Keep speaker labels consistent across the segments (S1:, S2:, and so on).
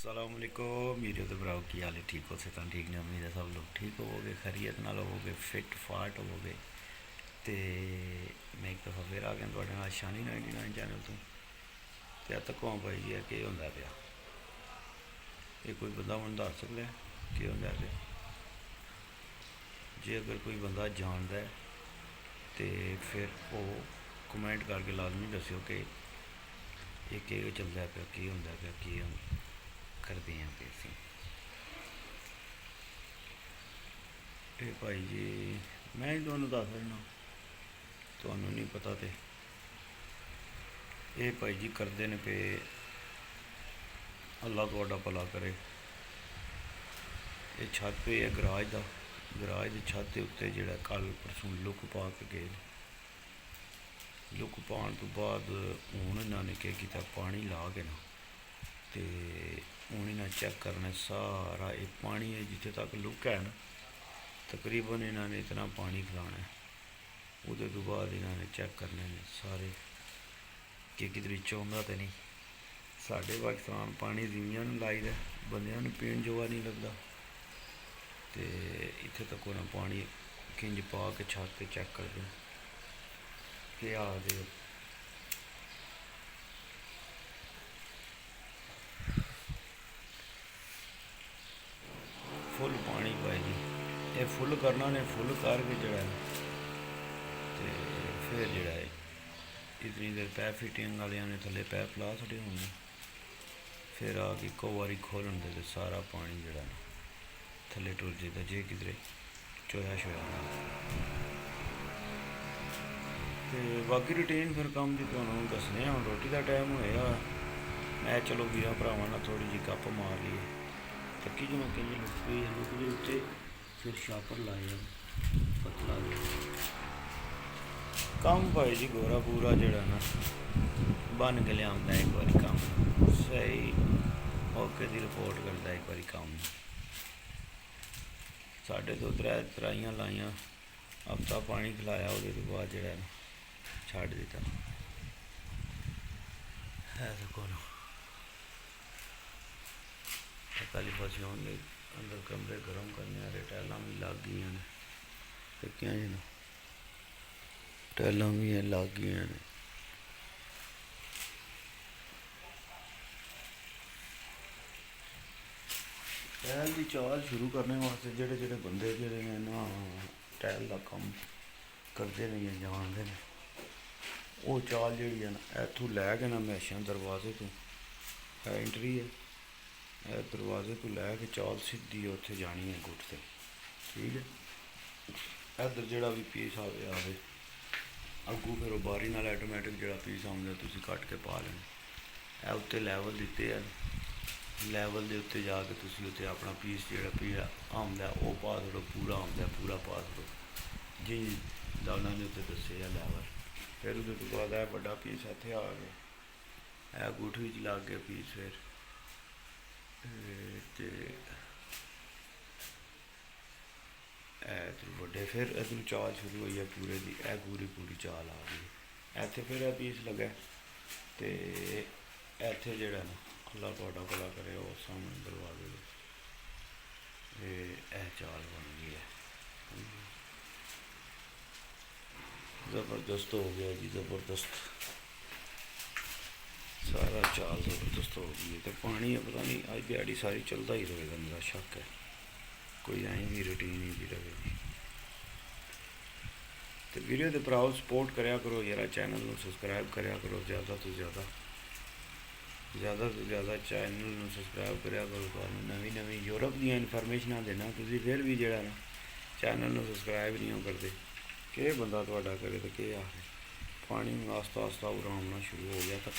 S1: असलामुअलैकुम video तो भराओ की हाल है। ठीक हो सेहत ठीक ने? उम्मीद है सब लोग ठीक होवोगे, खैरियत नाल होवोगे, फिट फाट होवोगे। तो मैं एक दफ़ा फिर आ गया थोड़े नाल शानी 99 चैनल तो क्या तको भाई जी केह् होंदा पिया? ये कोई बंदा मैं दस सकदा है केह् होंदा पिया? जे अगर कोई बंदा जानता है तो फिर वो कमेंट करके लाजमी दस्यो कि ये केह् चलदा पिया, केह् होंदा पिया, केह् करदे हैं पे असीं। ਇਹ ਭਾਈ ਜੀ ਮੈਂ ਹੀ ਤੁਹਾਨੂੰ ਦੱਸ ਦਿੰਦਾ, ਤੁਹਾਨੂੰ ਨਹੀਂ ਪਤਾ ਤੇ ਇਹ ਭਾਈ ਜੀ ਕਰਦੇ ਨੇ ਪਏ। ਅੱਲਾ ਤੁਹਾਡਾ ਭਲਾ ਕਰੇ। ਇਹ ਛੱਤ ਪੇ ਹੈ ਗਰਾਜ ਦਾ, ਗਰਾਜ ਦੀ ਛੱਤ ਦੇ ਉੱਤੇ ਜਿਹੜਾ ਕੱਲ੍ਹ ਪਰਸੋਂ ਲੁੱਕ ਪਾ ਕੇ ਗਏ। ਲੁੱਕ ਪਾਉਣ ਤੋਂ ਬਾਅਦ ਹੁਣ ਇਹਨਾਂ ਨੇ ਕੀ ਕੀਤਾ, ਪਾਣੀ ਲਾ ਕੇ ਨਾ ਤੇ ਹੁਣ ਇਹਨਾਂ ਚੈੱਕ ਕਰਨਾ ਸਾਰਾ ਇਹ ਪਾਣੀ ਹੈ ਜਿੱਥੇ ਤੱਕ ਲੁੱਕ ਹੈ ਨਾ, तकरीबन इन्होंने इतना पानी खिलाना है। उसके तो बाद इन्होंने चेक करने ने सारे कि किधर चौंदा तो नहीं। साढ़े पाकिस्तान पानी जिमियां लाई दा, बंदियां पीण जोगा नहीं लगता। तो इत्थे तक उन्हें पानी किंज पा के छत पे चेक करते केह् आखदे फुल पानी पाई जी। ये फुल करना ने फुल करके जड़ा तो फिर जड़ा है इतनी देर पैप फिटिंग वाले ने थले पैप ला छड़े होंगे, फिर आके इको बारी खोलन दे तो सारा पानी जड़ा थले टुर जाता जे किधरे चोया शोया ना। तो बाकी रूटीन फिर कम की तुहानूं दसने हुण रोटी का टाइम होया। मैं चलो वीरां भरावां नाल थोड़ी जी गप मार लीए। थकी जो मैं कहीं लुक गई लुक के उत्ते फिर शापर लाया पतला कम भाई जी गोरा पूरा जड़ा ना बन के लिया एक बार कम सही मौके की रिपोर्ट करता एक बार कम। साढ़े तो तराइयां लाइया, हफ्ता पानी खिलाया, उसके बाद जड़ा छड़ दिता है। तो कौन पहली फसी होंगे अंदर कमरे गर्म करने वाले टाइलों भी लग गई ने, टिक्कियां जी टाइलों भी लग गई ने। टाइल की चाल शुरू करने वास्ते जेड़े जेड़े बंदे जेड़े ने ना टाइल का कम करते ने या जानते हैं, वो चाल जी है ना इतों लैके ना मैशा दरवाजे तो एंट्री है, दरवाजे तो लैके चाल सीधी उत्थे जानी है गुट से। ठीक है इधर जोड़ा भी पीस आवे अगू फिर बारी नाल ऑटोमैटिक जो पीस आउंदा तुसीं कट के पा लेना। है उत्ते लैवल दिते हैं, लैवल के उत्ते जाके तुसीं उत्ते अपना पीस जो आउंदा वो पा छड़ो, पूरा आउंदा पूरा पा छड़ो जी उन्होंने ने उत्ते दस्से है लैवल। फिर उसके बाद है बड़ा पीस इत्थे आ गया, है गुठ विच लग गया पीस। फिर बड़े फिर इधर चाल शुरू हुई है पूरे की, पूरी पूरी चाल आ गई। इत्थे फिर पीस लगे तो इत्थे जड़ा ना अल्लाह तुहाडा भला करे वो सामने दरवाजे चाल बन गई है। ज़बरदस्त हो गया जी, ज़बरदस्त सारा चाल ज़बरदस्त हो गई है। तो पानी पता नहीं अज दिहाड़ी सारी चलता ही रहेगा, मेरा शक है कोई ऐ भी रूटीन ही भी रहेगी। तो वीडियो के भराओ सपोर्ट करया करो यार, चैनल में सबसक्राइब करया करो ज़्यादा तो ज़्यादा चैनल में सबसक्राइब करया करो। तो नवी नवी यूरोप दी इनफॉर्मेशन देना, तुसीं फिर भी जड़ा ना चैनल में सबसक्राइब नहीं करते। कि बंदा तुहाडा करे तो क्या आखे। पानी आस्ता आस्ता उरामना शुरू हो गया तक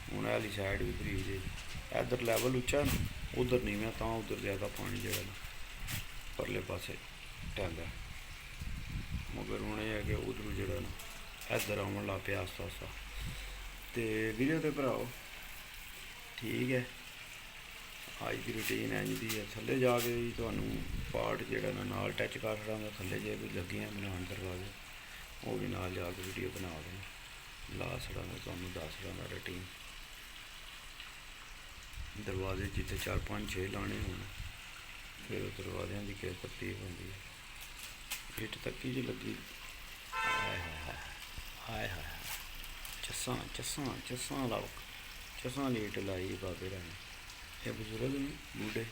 S1: हूँ वाली साइड भी खरीद है। इधर लैवल उच्चा ना उधर नहीं, मैं तां उधर ज़्यादा पानी जो परले पासे टैंदा, मगर हूँ यह है कि उधर जो ना इधर आवन लग पिया आस्ता आस्ता। तो वीडियो तो भराओ ठीक है। अज की रूटीन इंज दी है। थले जाके भी तुहानूं पार्ट जो नाल टच कर रहा थले जे भी लगे हैं बनाने दरवाजे वो भी नाल जाके वीडियो बना देना ला छड़ा तुहानूं दस रहा रूटीन। ਦਰਵਾਜ਼ੇ ਜਿੱਥੇ 4 5 6 ਲਾਣੇ ਹੋਣ ਫਿਰ ਉਹ ਦਰਵਾਜ਼ਿਆਂ ਦੀ ਕਿਸ ਤਰਤੀਬ ਹੁੰਦੀ ਹੈ। ਇੱਟ ਤੱਕੀ ਜਿਹੀ ਲੱਗੀ, ਹਾਏ ਹਾਏ ਹਾਏ ਹਾਏ ਹਾਏ, ਚੱਸਾਂ ਚੱਸਾਂ ਚੱਸਾਂ ਲਾਓ, ਚੱਸਾਂ ਵਾਲੀ ਇੱਟ ਲਾਈ ਬਾਬੇ ਰਾਂ ਨੇ। ਇਹ ਬਜ਼ੁਰਗ ਨੇ ਬੂढ़े,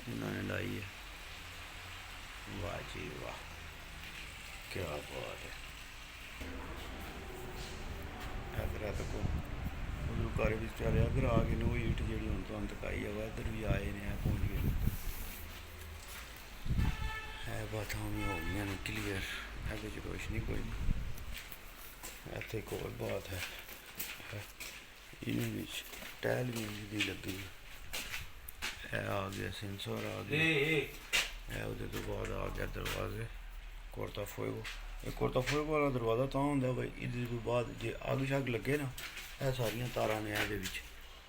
S1: ਇਹਨਾਂ ਨੇ ਲਾਈ ਹੈ। ਵਾਹ ਜੀ ਵਾਹ, ਕੀ ਬਾਤ ਹੈ। ਇਧਰ ਤੱਕ ਉਧਰ ਘਰ ਵਿੱਚ ਚੱਲਿਆ, ਅਗਰ ਆ ਗਏ ਨੇ ਉਹ ਇੱਟ ਜਿਹੜੀ ਹੁਣ ਤੁਹਾਨੂੰ ਤਕਾਈ ਆ, ਇੱਧਰ ਵੀ ਆਏ ਨੇ, ਪਹੁੰਚ ਗਏ ਹੈ। ਬਾਤਾਂ ਵੀ ਹੋ ਗਈਆਂ ਨੇ ਕਲੀਅਰ, ਇਹਦੇ 'ਚ ਰੋਸ਼ਨੀ ਕੋਈ ਨਹੀਂ। ਇੱਥੇ ਇੱਕ ਹੋਰ ਬਾਤ ਹੈ, ਇਹਨਾਂ ਵਿੱਚ ਟਾਇਲ ਵੀ ਦੀ ਲੱਗੀ, ਇਹ ਆ ਗਿਆ ਸੈਂਸਰ ਆ ਗਿਆ, ਇਹ ਉਹਦੇ ਤੋਂ ਬਾਅਦ ਆ ਗਿਆ ਦਰਵਾਜ਼ੇ ਕੁਰਤਾ ਫੋਏਗੋ। ਇਹ ਕੁਰਤਾ ਫੋਏਗੋ ਵਾਲਾ ਦਰਵਾਜ਼ਾ ਤਾਂ ਹੁੰਦਾ ਬਈ ਇਹਦੇ ਤੋਂ ਬਾਅਦ ਜੇ ਅੱਗ ਸ਼ੱਗ ਲੱਗੇ ਨਾ, ਇਹ ਸਾਰੀਆਂ ਤਾਰਾਂ ਨੇ ਇਹਦੇ ਵਿੱਚ,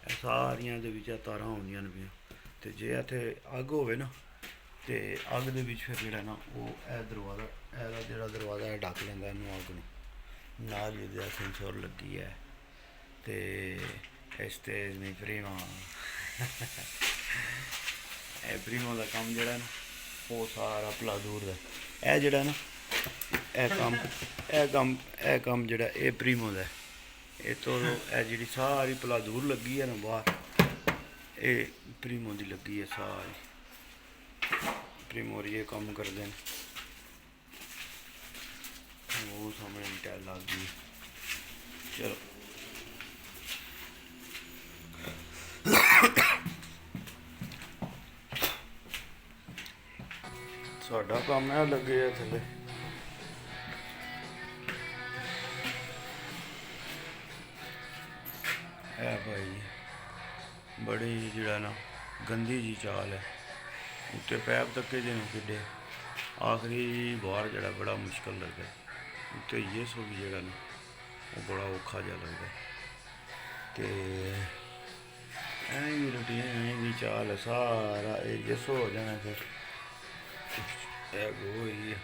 S1: ਇਹ ਸਾਰੀਆਂ ਦੇ ਵਿੱਚ ਇਹ ਤਾਰਾਂ ਹੁੰਦੀਆਂ ਨੇ ਪਈਆਂ, ਅਤੇ ਜੇ ਇੱਥੇ ਅੱਗ ਹੋਵੇ ਨਾ ਅਤੇ ਅੱਗ ਦੇ ਵਿੱਚ ਫਿਰ ਜਿਹੜਾ ਨਾ ਉਹ ਇਹ ਦਰਵਾਜ਼ਾ, ਇਹਦਾ ਜਿਹੜਾ ਦਰਵਾਜ਼ਾ ਇਹ ਢੱਕ ਲੈਂਦਾ ਇਹਨੂੰ, ਅੱਗ ਨੂੰ। ਨਾਲ ਜਿਹਦੇ ਸੈਂਸਰ ਲੱਗੀ ਹੈ ਅਤੇ ਇਸ 'ਤੇ ਨਹੀਂ ਪ੍ਰੀਮਾ, ਇਹ ਪ੍ਰੀਮੋ ਦਾ ਕੰਮ ਜਿਹੜਾ ਨਾ ਉਹ ਸਾਰਾ ਪਲਾਦੂਰ ਦਾ, ਇਹ ਜਿਹੜਾ ਨਾ ਇਹ ਕੰਮ ਜਿਹੜਾ ਇਹ ਪ੍ਰੀਮੋ ਦਾ, ਇਹ ਤੋਂ ਇਹ ਜਿਹੜੀ ਸਾਰੀ ਪਲਾਦੂਰ ਲੱਗੀ ਹੈ ਨਾ ਬਾਹਰ, ਇਹ ਪ੍ਰੀਮੋ ਦੀ ਲੱਗੀ ਹੈ ਸਾਰੀ। ਪ੍ਰੀਮੋ ਇਹ ਕੰਮ ਕਰਦੇ ਨੇ, ਉਹ ਸਾਹਮਣੇ ਟੈਲ ਲੱਗ ਗਈ। ਚਲੋ ਸਾਡਾ ਕੰਮ ਹੈ ਲੱਗੇ ਆ ਥੱਲੇ, ਇਹ ਭਾਈ ਬੜੀ ਜਿਹੜਾ ਨਾ ਗੰਦੀ ਜੀ ਚਾਲ ਹੈ। ਉੱਤੇ ਪੈਪ ਤੱਕੇ ਜਿਹਨੂੰ ਕਿੱਡੇ ਆਖਰੀ ਬਾਹਰ ਜਿਹੜਾ ਬੜਾ ਮੁਸ਼ਕਿਲ ਲੱਗਦਾ, ਉੱਤੇ ਯੇਸੋ ਵੀ ਜਿਹੜਾ ਨਾ ਉਹ ਬੜਾ ਔਖਾ ਜਿਹਾ ਲੱਗਦਾ। ਅਤੇ ਐਂ ਵੀ ਰੂਟੀਨ ਐਂ ਵੀ ਚਾਲ ਹੈ, ਸਾਰਾ ਇਹ ਯੇਸੋ ਹੋ ਜਾਣਾ ਫਿਰ ਇਹ ਗੋ ਹੋਈ ਹੈ।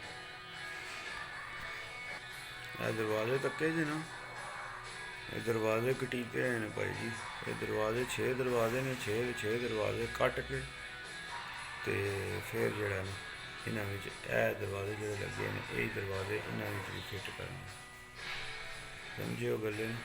S1: ਇਹ ਦਰਵਾਜ਼ੇ ਤੱਕੇ ਜੇ ਨਾ, ਇਹ ਦਰਵਾਜ਼ੇ ਕਟੀਤੇ ਹੋਏ ਨੇ ਭਾਈ ਜੀ। ਇਹ ਦਰਵਾਜ਼ੇ 6 ਦਰਵਾਜ਼ੇ ਨੇ, 6 ਦਰਵਾਜ਼ੇ ਕੱਟ ਕੇ ਅਤੇ ਫਿਰ ਜਿਹੜਾ ਨਾ ਇਹਨਾਂ ਵਿੱਚ ਇਹ ਦਰਵਾਜ਼ੇ ਜਿਹੜੇ ਲੱਗੇ ਨੇ, ਇਹ ਦਰਵਾਜ਼ੇ ਇਹਨਾਂ ਵਿੱਚ ਵੀ ਫਿੱਟ ਕਰਨੇ, ਸਮਝੇ ਉਹ ਗੱਲੇ ਨੂੰ।